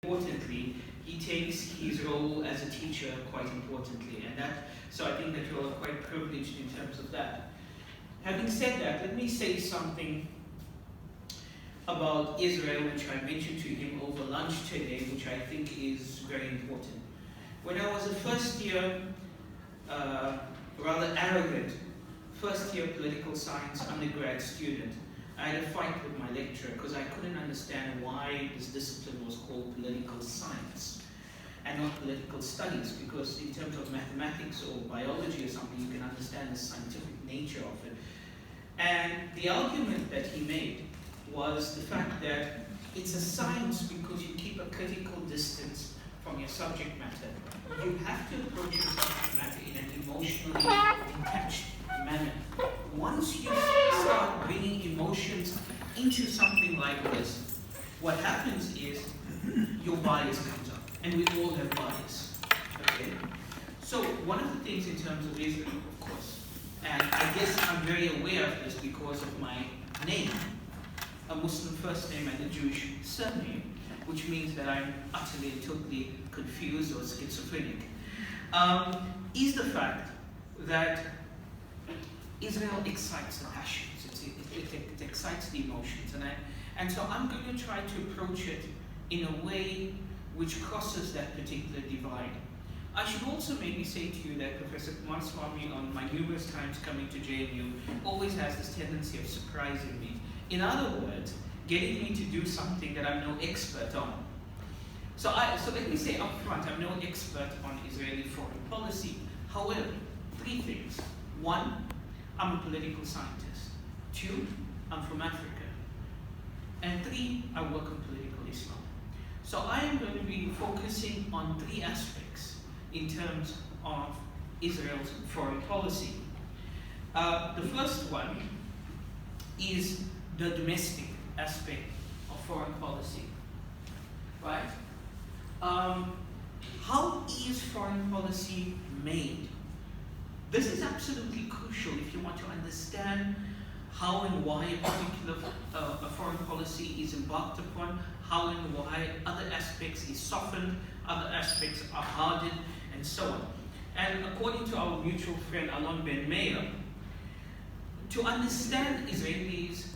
importantly, he takes his role as a teacher quite importantly, so I think that you're quite privileged in terms of that. Having said that, let me say something about Israel, which I mentioned to him over lunch today, which I think is very important. When I was a first-year, rather arrogant, first-year political science undergrad student, I had a fight with my lecturer because I couldn't understand why this discipline was called political science and not political studies, because in terms of mathematics or biology or something, you can understand the scientific nature of it. And the argument that he made was the fact that it's a science because you keep a critical distance from your subject matter. You have to approach your subject matter in an emotionally detached manner. Once you start bringing emotions into something like this, what happens is your bias comes up, and we all have bias. Okay? So one of the things in terms of Israel, of course, and I guess I'm very aware of this because of my name, a Muslim first name and a Jewish surname, which means that I'm utterly and totally confused or schizophrenic, is the fact that Israel excites the passions, it excites the emotions, and so I'm going to try to approach it in a way which crosses that particular divide. I should also maybe say to you that Professor Kumaraswamy, on my numerous times coming to JMU, always has this tendency of surprising me. In other words, getting me to do something that I'm no expert on. So let me say up front, I'm no expert on Israeli foreign policy. However, three things. One, I'm a political scientist. Two, I'm from Africa. And three, I work on political Islam. So I am going to be focusing on three aspects in terms of Israel's foreign policy. The first one is the domestic aspect of foreign policy, right? How is foreign policy made? This is absolutely crucial if you want to understand how and why a particular foreign policy is embarked upon, how and why other aspects is softened, other aspects are hardened, and so on. And according to our mutual friend Alon Ben Meir, to understand Israelis'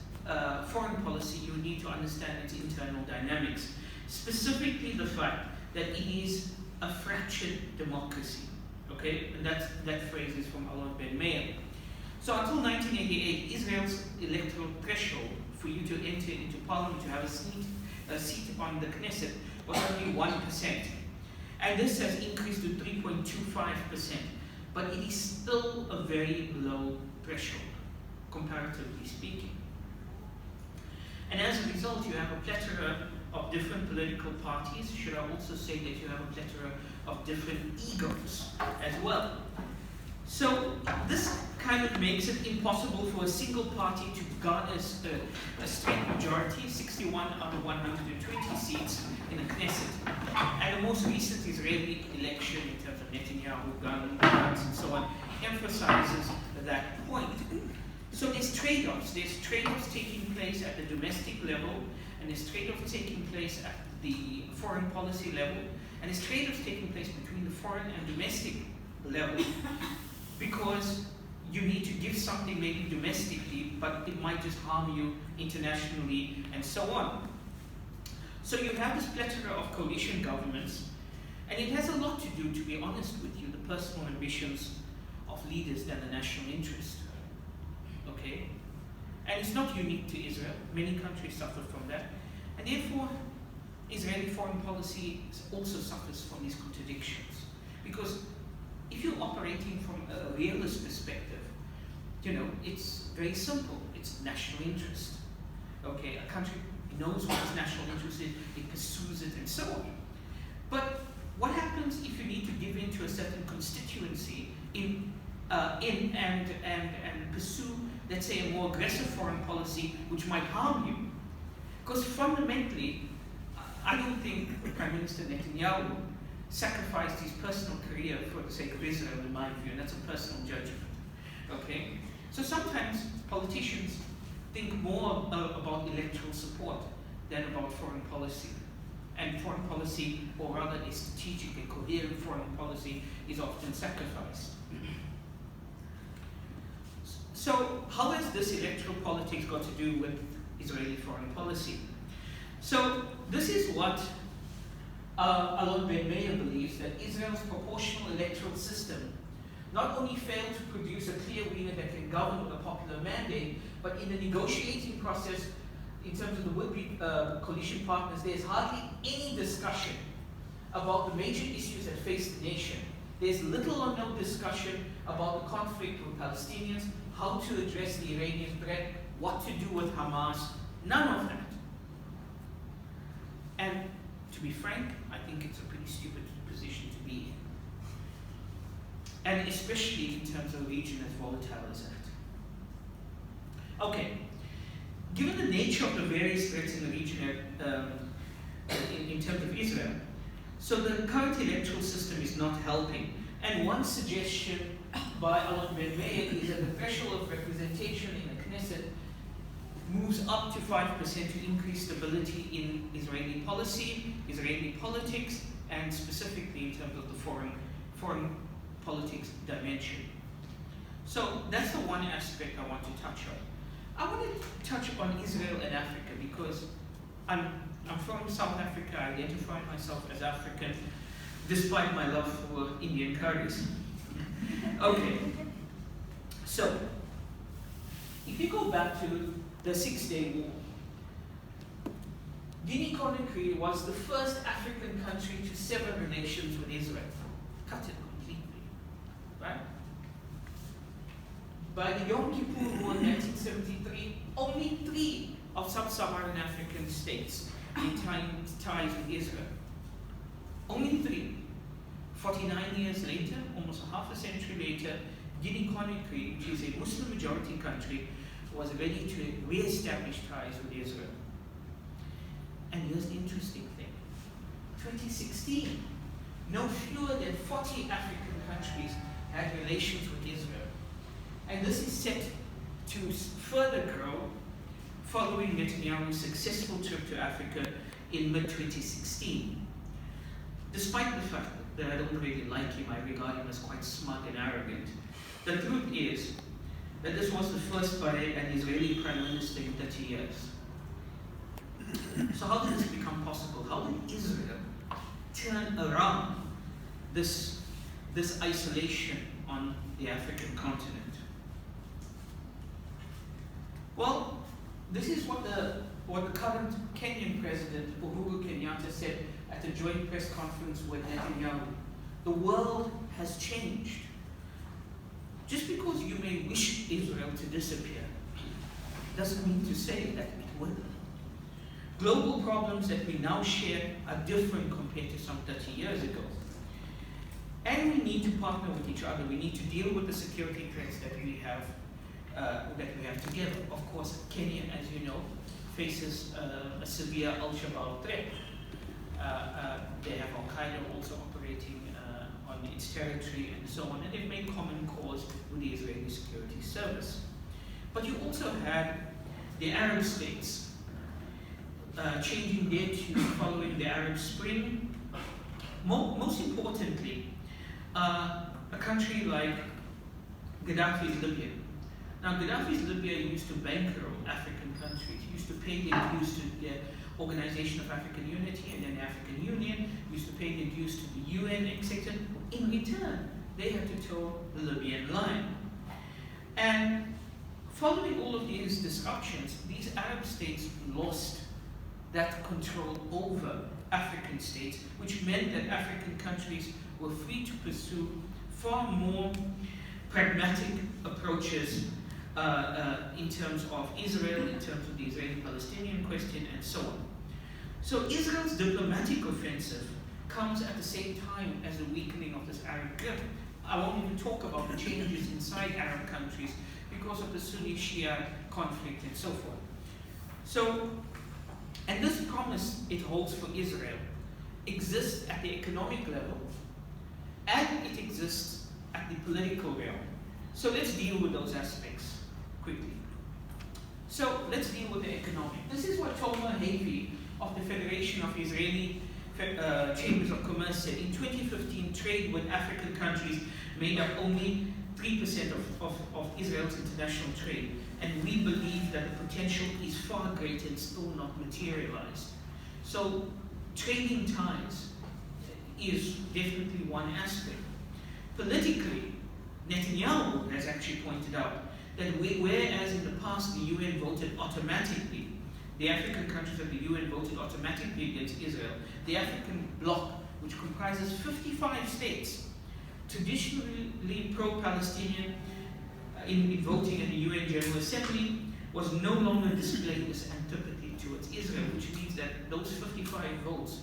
foreign policy, you need to understand its internal dynamics, specifically the fact that it is a fractured democracy. Okay, and that phrase is from Alon Ben Meir. So until 1988, Israel's electoral threshold for you to enter into parliament, to have a seat on the Knesset, was only 1%. And this has increased to 3.25%. But it is still a very low threshold, comparatively speaking. And as a result, you have a plethora of different political parties. Should I also say that you have a plethora of different egos as well. So this kind of makes it impossible for a single party to garner a straight majority, 61 out of 120 seats in the Knesset. And the most recent Israeli election in terms of Netanyahu, Gantz, and so on, emphasizes that point. So there's trade-offs. There's trade-offs taking place at the domestic level, and there's trade-offs taking place at the foreign policy level, and there's trade-offs taking place between the foreign and domestic level, because you need to give something maybe domestically, but it might just harm you internationally, and so on. So you have this plethora of coalition governments, and it has a lot to do, to be honest with you, the personal ambitions of leaders than the national interest. Okay? And it's not unique to Israel. Many countries suffer from that. And therefore, Israeli foreign policy also suffers from these contradictions. Because if you're operating from a realist perspective, you know, it's very simple. It's national interest. Okay, a country knows what its national interest is, it pursues it, and so on. But what happens if you need to give in to a certain constituency and pursue, let's say, a more aggressive foreign policy which might harm you? Because fundamentally, I don't think Prime Minister Netanyahu sacrificed his personal career for the sake of Israel, in my view, and that's a personal judgment. Okay? So sometimes politicians think more about electoral support than about foreign policy. and foreign policy, or rather a strategic and coherent foreign policy, is often sacrificed. So how has this electoral politics got to do with Israeli foreign policy? So this is what Alon Ben Meir believes, that Israel's proportional electoral system not only failed to produce a clear winner that can govern with a popular mandate, but in the negotiating process, in terms of the would-be coalition partners, there's hardly any discussion about the major issues that face the nation. There's little or no discussion about the conflict with Palestinians, how to address the Iranian threat, what to do with Hamas, none of that. And to be frank, I think it's a pretty stupid position to be in. And especially in terms of a region as volatile as that. Okay, given the nature of the various threats in the region in terms of Israel, so the current electoral system is not helping. And one suggestion by Alon Ben Meir is that the threshold of representation in the Knesset moves up to 5% to increase stability in Israeli policy, Israeli politics, and specifically in terms of the foreign politics dimension. So that's the one aspect I want to touch on. I want to touch on Israel and Africa because I'm from South Africa. I identify myself as African, despite my love for Indian curries. Okay, so if you go back to the 6-Day War, Guinea-Conakry was the first African country to sever relations with Israel, cut it completely, right? By the Yom Kippur War in 1973, only 3 of sub-Saharan African states maintained ties with Israel. Only 3. 49 years later, almost a half a century later, Guinea-Conakry, which is a Muslim-majority country, was ready to re-establish ties with Israel. And here's the interesting thing. 2016, no fewer than 40 African countries had relations with Israel. And this is set to further grow following Netanyahu's successful trip to Africa in mid-2016. Despite the fact that I don't really like him, I regard him as quite smug and arrogant, the truth is that this was the first by an Israeli prime minister in 30 years. So how did this become possible? How did Israel turn around this isolation on the African continent? Well, this is what the current Kenyan president, Uhuru Kenyatta, said at a joint press conference with Netanyahu. The world has changed. Just because you may wish Israel to disappear doesn't mean to say that it will. Global problems that we now share are different compared to some 30 years ago. And we need to partner with each other. We need to deal with the security threats that we have together. Of course, Kenya, as you know, faces a severe al-Shabaab threat. They have Al-Qaeda also operating on its territory and so on, and they've made common cause with the Israeli Security Service. But you also had the Arab states changing their tune following the Arab Spring. Most importantly, a country like Gaddafi's Libya. Now, Gaddafi's Libya used to bankroll African countries, used to pay their dues to the Organization of African Unity and then the African Union, used to pay their dues to the UN, etc. In return, they had to toe the Libyan line. And following all of these disruptions, these Arab states lost that control over African states, which meant that African countries were free to pursue far more pragmatic approaches in terms of Israel, in terms of the Israeli-Palestinian question, and so on. So Israel's diplomatic offensive comes at the same time as the weakening of this Arab grip. I won't even talk about the changes inside Arab countries because of the Sunni-Shia conflict and so forth. So, and this promise it holds for Israel exists at the economic level and it exists at the political realm. So let's deal with those aspects quickly. So let's deal with the economic. This is what Tomer Havey of the Federation of Israeli Chambers of Commerce said in 2015, trade with African countries made up only 3% of Israel's international trade, and we believe that the potential is far greater and still not materialized. So trading ties is definitely one aspect. Politically, Netanyahu has actually pointed out that whereas in the past the UN voted automatically, the African countries of the UN voted automatically against Israel, the African bloc, which comprises 55 states, traditionally pro-Palestinian in voting in the UN General Assembly, was no longer displaying this antipathy towards Israel, which means that those 55 votes,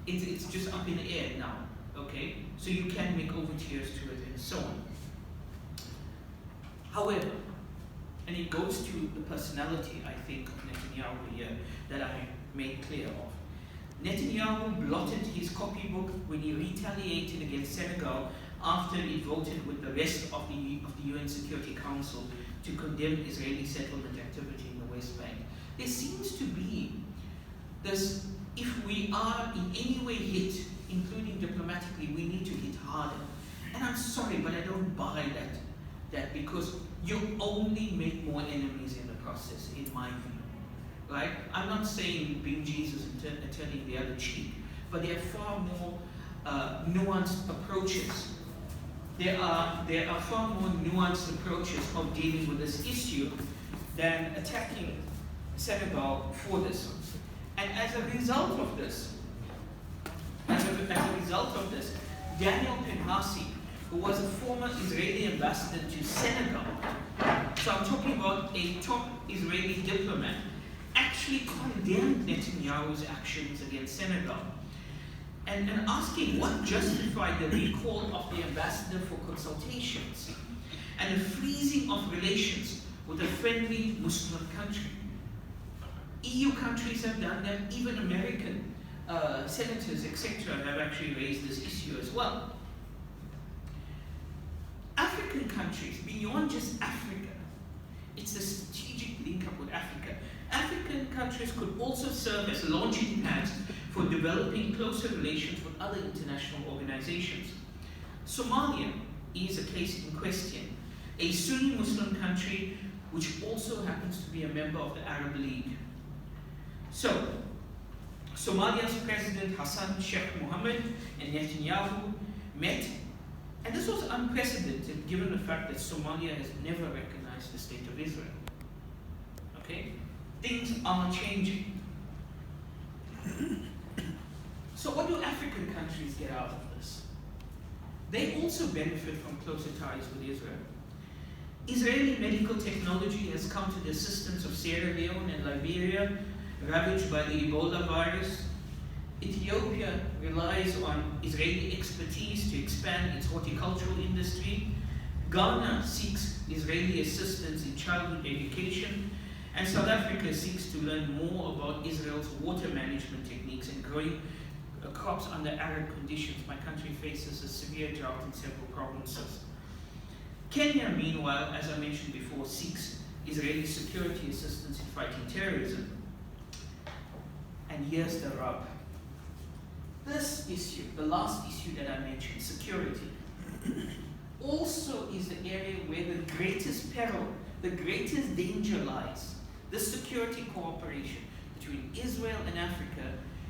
it's just up in the air now, okay? So you can make overtures to it and so on. However, and it goes to the personality, I think, of Netanyahu here that I made clear of. Netanyahu blotted his copybook when he retaliated against Senegal after it voted with the rest of the UN Security Council to condemn Israeli settlement activity in the West Bank. There seems to be this, if we are in any way hit, including diplomatically, we need to hit harder. And I'm sorry, but I don't buy that because you only make more enemies in the process, in my view. Right? I'm not saying being Jesus and turning the other cheek, but there are far more nuanced approaches. There are far more nuanced approaches of dealing with this issue than attacking Senegal for this. And as a result of this, Daniel Penhasi, who was a former Israeli ambassador to Senegal, so I'm talking about a top Israeli diplomat, actually condemned Netanyahu's actions against Senegal and asking what justified the recall of the ambassador for consultations and the freezing of relations with a friendly Muslim country. EU countries have done that, even American senators, etc., have actually raised this issue as well. African countries, beyond just Africa, it's a strategic link up with Africa. African countries could also serve as launching pads for developing closer relations with other international organizations. Somalia is a case in question, a Sunni Muslim country which also happens to be a member of the Arab League. So, Somalia's President Hassan Sheikh Mohammed and Netanyahu met, and this was unprecedented given the fact that Somalia has never recognized the State of Israel. Okay? Things are changing. So what do African countries get out of this? They also benefit from closer ties with Israel. Israeli medical technology has come to the assistance of Sierra Leone and Liberia, ravaged by the Ebola virus. Ethiopia relies on Israeli expertise to expand its horticultural industry. Ghana seeks Israeli assistance in childhood education. And South Africa seeks to learn more about Israel's water management techniques and growing crops under arid conditions. My country faces a severe drought in several provinces. Kenya, meanwhile, as I mentioned before, seeks Israeli security assistance in fighting terrorism. And here's the rub. This issue, the last issue that I mentioned, security, also is the area where the greatest peril, the greatest danger lies. This security cooperation between Israel and Africa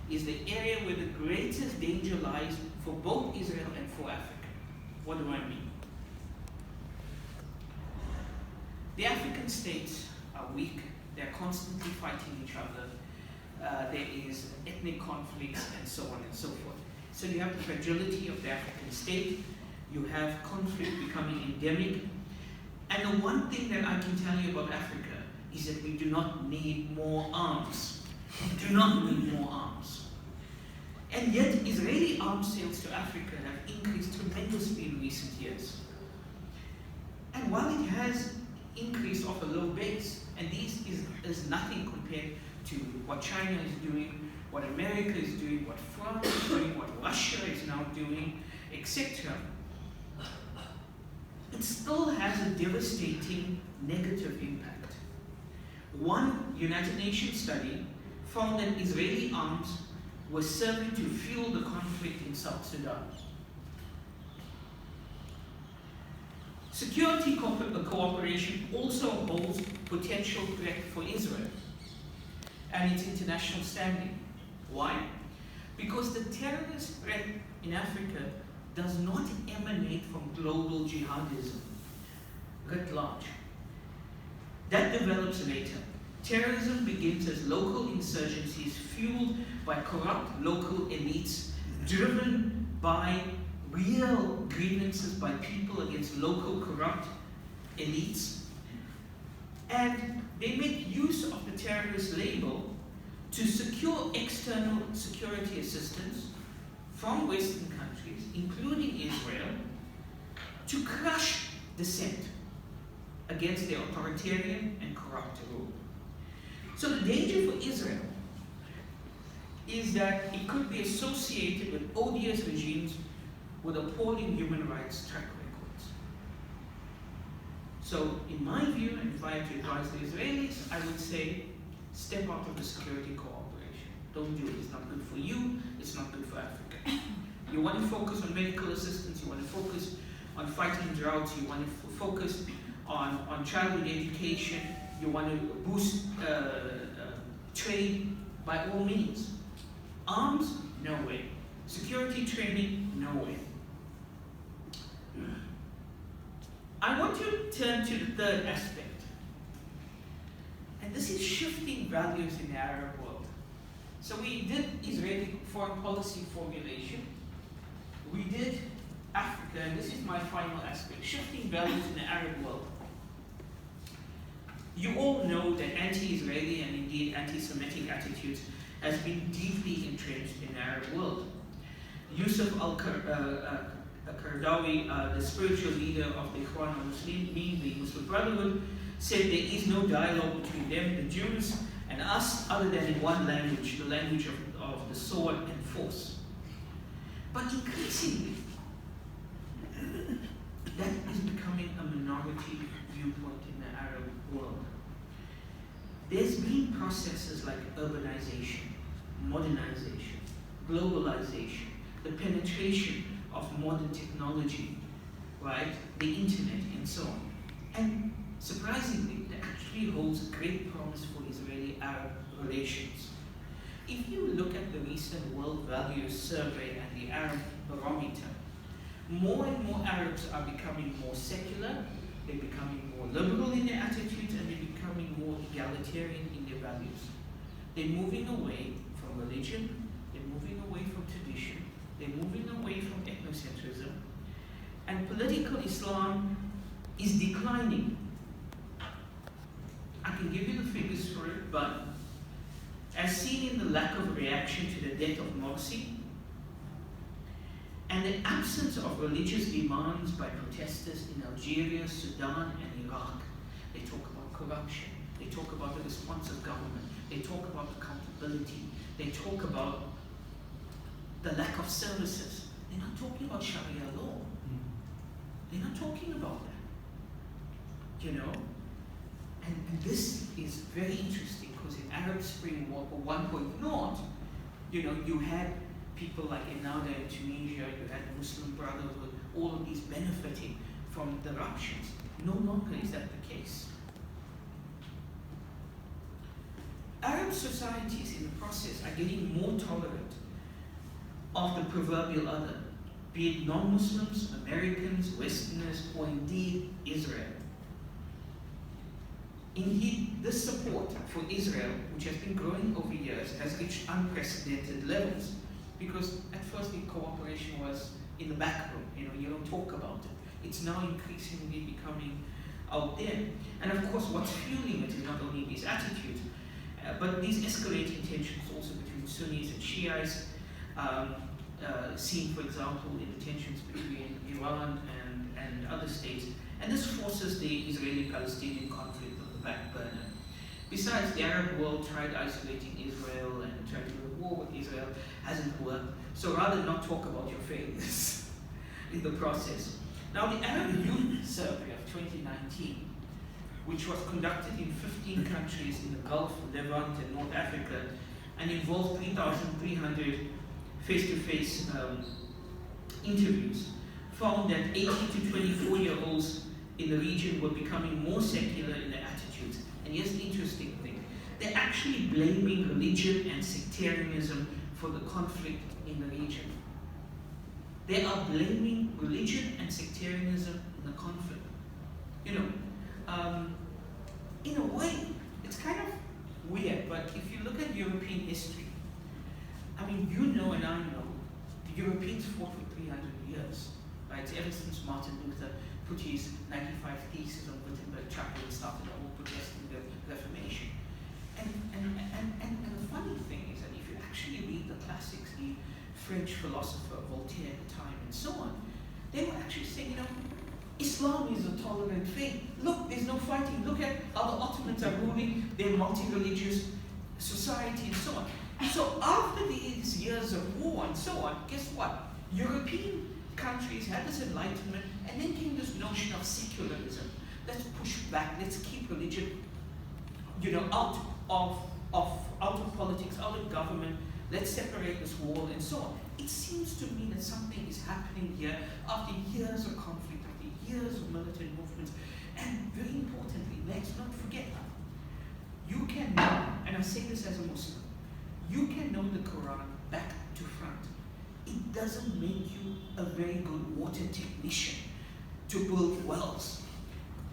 is the area where the greatest danger lies for both Israel and for Africa. What do I mean? The African states are weak. They're constantly fighting each other. There is ethnic conflicts and so on and so forth. So you have the fragility of the African state. You have conflict becoming endemic. And the one thing that I can tell you about Africa is that we do not need more arms. We do not need more arms. And yet, Israeli arms sales to Africa have increased tremendously in recent years. And while it has increased off a low base, and this is nothing compared to what China is doing, what America is doing, what France is doing, what Russia is now doing, etc., it still has a devastating negative impact. One United Nations study found that Israeli arms were serving to fuel the conflict in South Sudan. Security cooperation also holds potential threat for Israel and its international standing. Why? Because the terrorist threat in Africa does not emanate from global jihadism writ large. That develops later. Terrorism begins as local insurgencies fueled by corrupt local elites, driven by real grievances by people against local corrupt elites. And they make use of the terrorist label to secure external security assistance from Western countries, including Israel, to crush dissent against their authoritarian and corrupt rule. So the danger for Israel is that it could be associated with odious regimes with appalling human rights track records. So in my view, and if I had to advise the Israelis, I would say, step out of the security cooperation. Don't do it. It's not good for you. It's not good for Africa. You want to focus on medical assistance. You want to focus on fighting droughts. You want to focus on childhood education. You want to boost trade by all means. Arms? No way. Security training? No way. I want to turn to the third aspect. And this is shifting values in the Arab world. So we did Israeli foreign policy formulation. We did Africa, and this is my final aspect, shifting values in the Arab world. You all know that anti-Israeli and indeed anti-Semitic attitudes has been deeply entrenched in the Arab world. Yusuf al-Qaradawi, the spiritual leader of the Ikhwan al-Muslimin, the Muslim Brotherhood, said there is no dialogue between them, the Jews, and us, other than in one language, the language of the sword and force. But increasingly, that is becoming a minority viewpoint in the Arab world. There's been processes like urbanization, modernization, globalization, the penetration of modern technology, right? The internet and so on. And surprisingly, that actually holds great promise for Israeli-Arab relations. If you look at the recent World Values Survey and the Arab Barometer, more and more Arabs are becoming more secular, they're becoming more liberal in their attitudes, and they're becoming more egalitarian in their values. They're moving away from religion, they're moving away from tradition, they're moving away from ethnocentrism, and political Islam is declining. I can give you the figures for it, but as seen in the lack of reaction to the death of Morsi, and the absence of religious demands by protesters in Algeria, Sudan, and Iraq. They talk about corruption, they talk about the responsive government, they talk about accountability, they talk about the lack of services. They're not talking about Sharia law. They're not talking about that. You know? And this is very interesting because in Arab Spring 1.0, you know, you had people like Ennahda in Tunisia, you had Muslim Brotherhood, all of these benefiting from the eruptions. No longer is that the case. Arab societies in the process are getting more tolerant of the proverbial other, be it non-Muslims, Americans, Westerners, or indeed Israel. Indeed, this support for Israel, which has been growing over years, has reached unprecedented levels. Because at first the cooperation was in the back room, you know, you don't talk about it. It's now increasingly becoming out there. And of course, what's fueling it is not only these attitudes, but these escalating tensions also between Sunnis and Shiites, seen, for example, in the tensions between Iran and other states. And this forces the Israeli-Palestinian conflict on the back burner. Besides, the Arab world tried isolating Israel and tried to go to war with Israel, hasn't worked. So rather not talk about your failures in the process. Now the Arab Youth Survey of 2019, which was conducted in 15 countries in the Gulf, Levant, and North Africa, and involved 3,300 face-to-face interviews, found that 18 to 24-year-olds in the region were becoming more secular in their attitudes. And here's the interesting thing. They're actually blaming religion and sectarianism for the conflict in the region. They are blaming religion and sectarianism in the conflict. You know, in a way, it's kind of weird, but if you look at European history, I mean, you know and I know, the Europeans fought for 300 years, right? Ever since Martin Luther put his 95 Theses on Wittenberg Chapter and started the whole Protestant Reformation. And the funny thing is that if you actually read the classics, the French philosopher Voltaire at the time and so on, they were actually saying, you know, Islam is a tolerant faith. Look, there's no fighting. Look at how the Ottomans are ruling their multi-religious society and so on. So after these years of war and so on, guess what? European countries had this enlightenment, and then came this notion of secularism. Let's push back. Let's keep religion, you know, out of politics, out of government. Let's separate this wall and so on. It seems to me that something is happening here after years of conflict, after years of militant movements, and very importantly, let's not forget, you can know, and I say this as a Muslim, you can know the Quran back to front. It doesn't make you a very good water technician to build wells,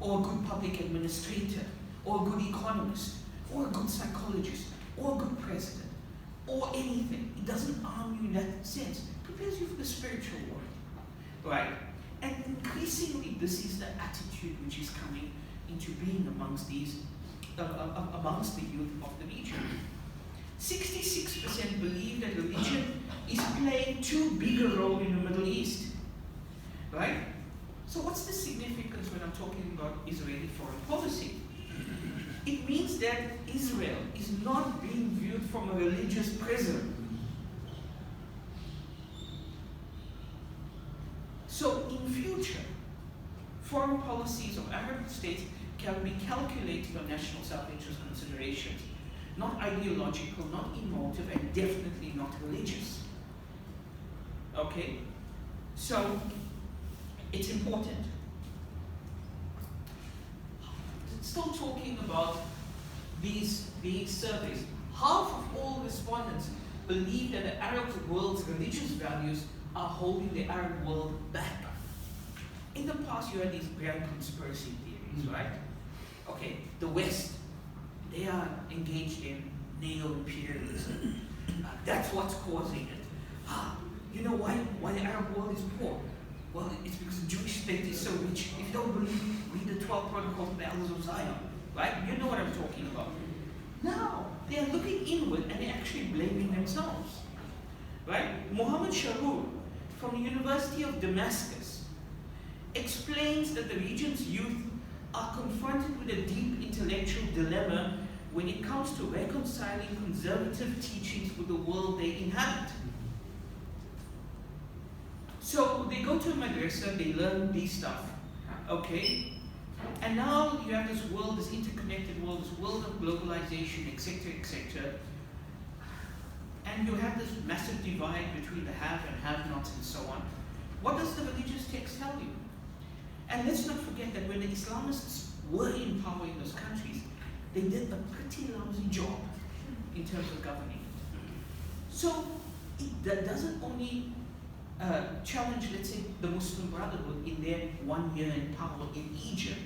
or a good public administrator, or a good economist, or a good psychologist, or a good president, or anything. It doesn't arm you in that sense. It prepares you for the spiritual world, right? And increasingly, this is the attitude which is coming into being amongst these, amongst the youth of the region. 66% believe that religion is playing too big a role in the Middle East, right? So what's the significance when I'm talking about Israeli foreign policy? It means that Israel is not being viewed from a religious prism. So in future, foreign policies of Arab states can be calculated on national self-interest considerations, not ideological, not emotive, and definitely not religious. Okay? So, it's important. Still talking about these surveys, half of all respondents believe that the Arab world's religious values are holding the Arab world back. In the past, you had these grand conspiracy theories, right? Okay, the West, they are engaged in neo-imperialism. That's what's causing it. You know why the Arab world is poor? Well, it's because the Jewish state is so rich. If you don't believe, read the 12 Protocols of the Elders of Zion, right? You know what I'm talking about. Now, they are looking inward and they're actually blaming themselves, right? Mohammed Sharour from the University of Damascus explains that the region's youth are confronted with a deep intellectual dilemma when it comes to reconciling conservative teachings with the world they inhabit. So they go to a madrasa, they learn these stuff, okay? And now you have this world, this interconnected world, this world of globalization, etc., etc. And you have this massive divide between the have and have-nots and so on. What does the religious text tell you? And let's not forget that when the Islamists were in power in those countries, they did a pretty lousy job in terms of governing. So that doesn't only challenge, let's say, the Muslim Brotherhood in their 1 year in power in Egypt,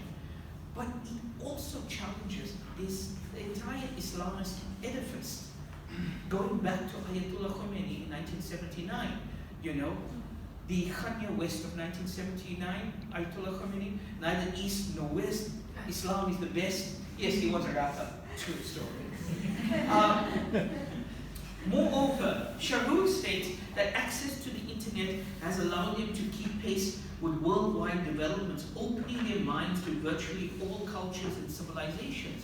but it also challenges the entire Islamist edifice. Going back to Ayatollah Khomeini in 1979, you know, the Khania West of 1979, Ayatollah Khomeini, neither East nor West, Islam is the best. Yes, he was a rapper, true story. Moreover, Sharour states that access to the internet has allowed them to keep pace with worldwide developments, opening their minds to virtually all cultures and civilizations.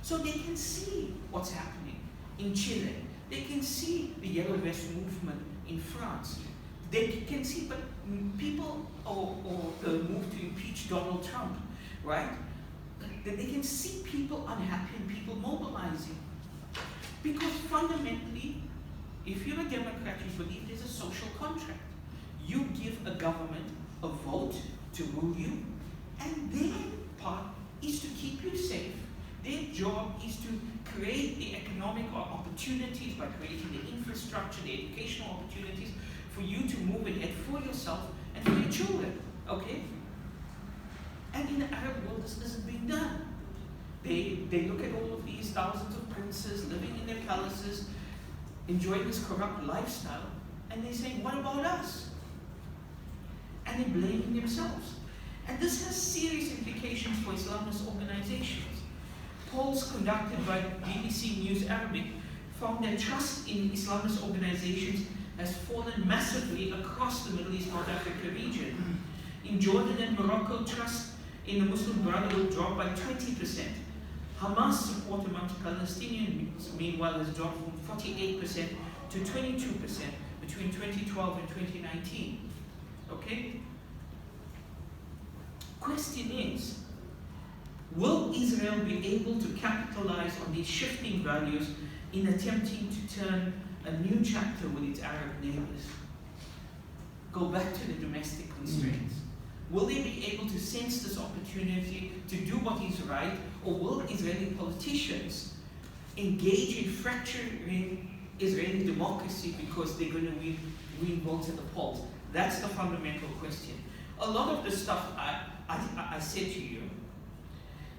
So they can see what's happening in Chile. They can see the Yellow Vest movement in France. They can see, but people, or the move to impeach Donald Trump, right? They can see people unhappy and people mobilizing. Because fundamentally, if you're a Democrat, you believe there's a social contract. You give a government a vote to rule you, and their part is to keep you safe. Their job is to create the economic opportunities by creating the infrastructure, the educational opportunities for you to move ahead for yourself and for your children, okay? And in the Arab world, this isn't being done. They look at all of these thousands of princes living in their palaces, enjoying this corrupt lifestyle, and they're saying, what about us? And they're blaming themselves. And this has serious implications for Islamist organizations. Polls conducted by BBC News Arabic found that trust in Islamist organizations has fallen massively across the Middle East North Africa region. In Jordan and Morocco, trust in the Muslim Brotherhood dropped by 20%. Hamas support amongst Palestinians, meanwhile, has dropped from 48% to 22% between 2012 and 2019. Okay? Question is, will Israel be able to capitalize on these shifting values in attempting to turn a new chapter with its Arab neighbors? Go back to the domestic constraints. Will they be able to sense this opportunity to do what is right, or will Israeli politicians engage in fracturing Israeli democracy because they're going to win votes at the polls? That's the fundamental question. A lot of the stuff I said to you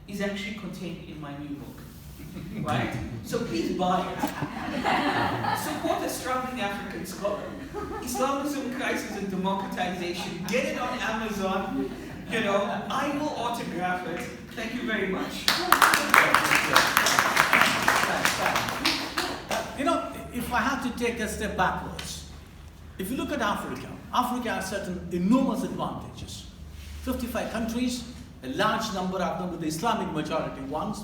is actually contained in my new book, right? So please buy it. Support a struggling African scholar. Islamism, Crisis and Democratization. Get it on Amazon. You know, I will autograph it. Thank you very much. You know, if I have to take a step backwards, if you look at Africa, Africa has certain enormous advantages. 55 countries, a large number of them with the Islamic majority ones.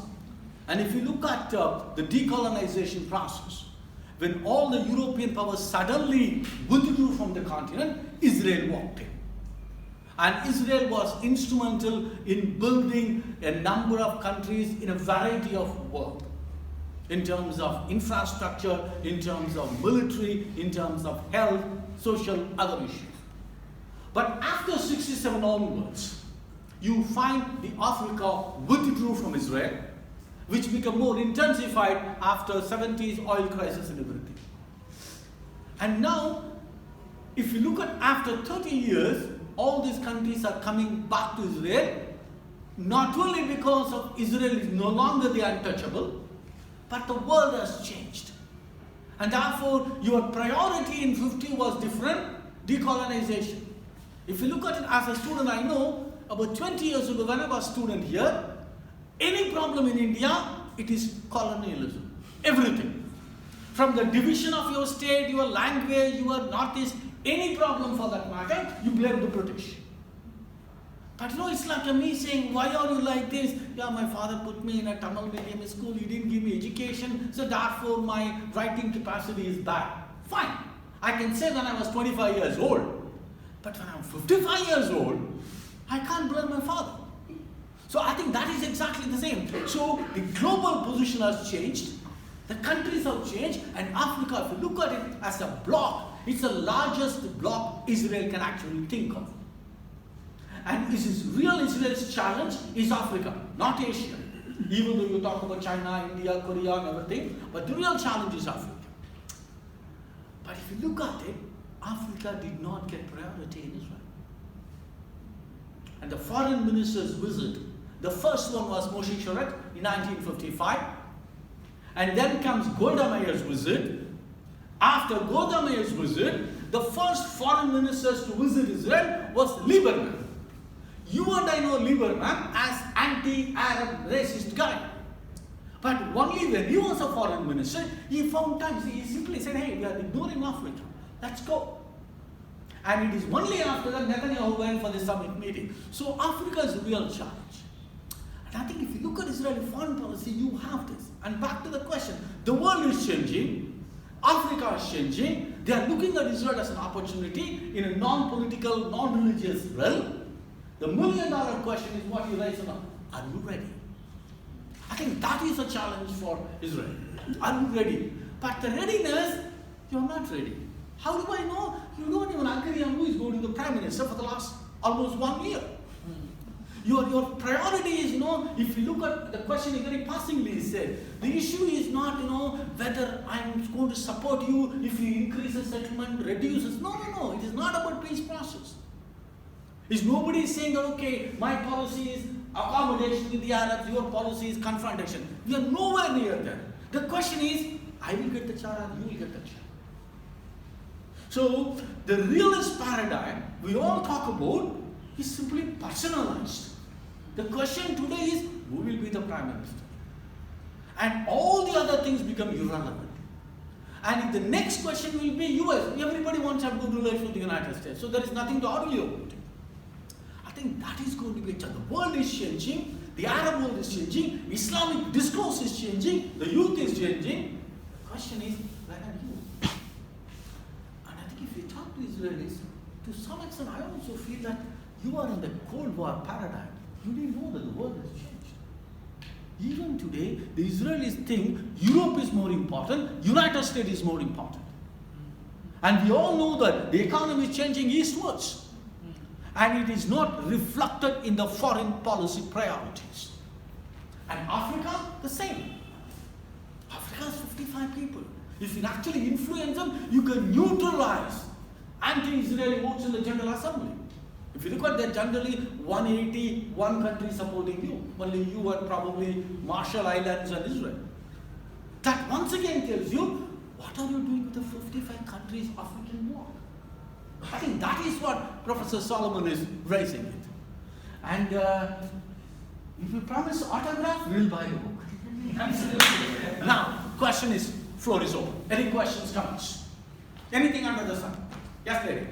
And if you look at the decolonization process, when all the European powers suddenly withdrew from the continent, Israel walked in. And Israel was instrumental in building a number of countries in a variety of world, in terms of infrastructure, in terms of military, in terms of health, social, other issues. But after 67 onwards, you find the Africa withdrew from Israel, which became more intensified after 70s oil crisis and everything. And now, if you look at after 30 years, all these countries are coming back to Israel, not only because of Israel is no longer the untouchable, but the world has changed. And therefore, your priority in 50 was different, decolonization. If you look at it as a student, I know, about 20 years ago, when I was a student here, any problem in India, it is colonialism. Everything. From the division of your state, your language, your northeast, any problem for that matter, you blame the British. But you know, it's like me saying, why are you like this? Yeah, my father put me in a Tamil medium school, he didn't give me education, so therefore my writing capacity is bad. Fine. I can say when I was 25 years old. But when I'm 55 years old, I can't blame my father. So I think that is exactly the same. So the global position has changed, the countries have changed, and Africa, if you look at it as a bloc, it's the largest bloc Israel can actually think of. And this is real Israel's challenge is Africa, not Asia. Even though you talk about China, India, Korea and everything, but the real challenge is Africa. But if you look at it, Africa did not get priority in Israel. And the foreign minister's visit, the first one was Moshe Sharett in 1955. And then comes Golda Meir's visit. After Golda Meir's visit, the first foreign ministers to visit Israel was Lieberman. You and I know Lieberman as anti-Arab racist guy. But only when he was a foreign minister, he found time. He simply said, hey, we are ignoring Africa. Let's go. And it is only after that Netanyahu went for the summit meeting. So Africa is a real challenge. And I think if you look at Israeli foreign policy, you have this. And back to the question, the world is changing, Africa is changing, they are looking at Israel as an opportunity in a non-political, non-religious realm. The million-dollar question is what you raise on, are you ready? I think that is a challenge for Israel. Are you ready? But the readiness, you're not ready. How do I know? You don't even agree on who is going to be the Prime Minister for the last almost 1 year. Your priority is, if you look at the question, very passingly said, the issue is not, whether I'm going to support you if you increase the settlement, reduces. No. It is not about peace process. Is nobody saying that, okay, my policy is accommodation with the Arabs, your policy is confrontation. We are nowhere near that. The question is, I will get the chair, you will get the chair. So, the realist paradigm we all talk about is simply personalized. The question today is, who will be the Prime Minister? And all the other things become irrelevant. And if the next question will be US, everybody wants to have good relations with the United States. So there is nothing to argue about. I think that is going to be a challenge. The world is changing, the Arab world is changing, Islamic discourse is changing, the youth is changing. The question is, where are you? And I think if you talk to Israelis, to some extent I also feel that you are in the Cold War paradigm. You didn't know that the world has changed. Even today, the Israelis think Europe is more important, United States is more important. And we all know that the economy is changing eastwards. And it is not reflected in the foreign policy priorities. And Africa, the same. Africa has 55 people. If you can actually influence them, you can neutralize anti-Israeli votes in the General Assembly. If you look at that, generally 181 countries supporting you. Only you and probably Marshall Islands and Israel. That once again tells you, what are you doing with the 55 countries African war? I think that is what Professor Solomon is raising it. And if you promise autograph, we'll buy the book. Absolutely. Now, question is, floor is open. Any questions, comments? Anything under the sun? Yes, lady.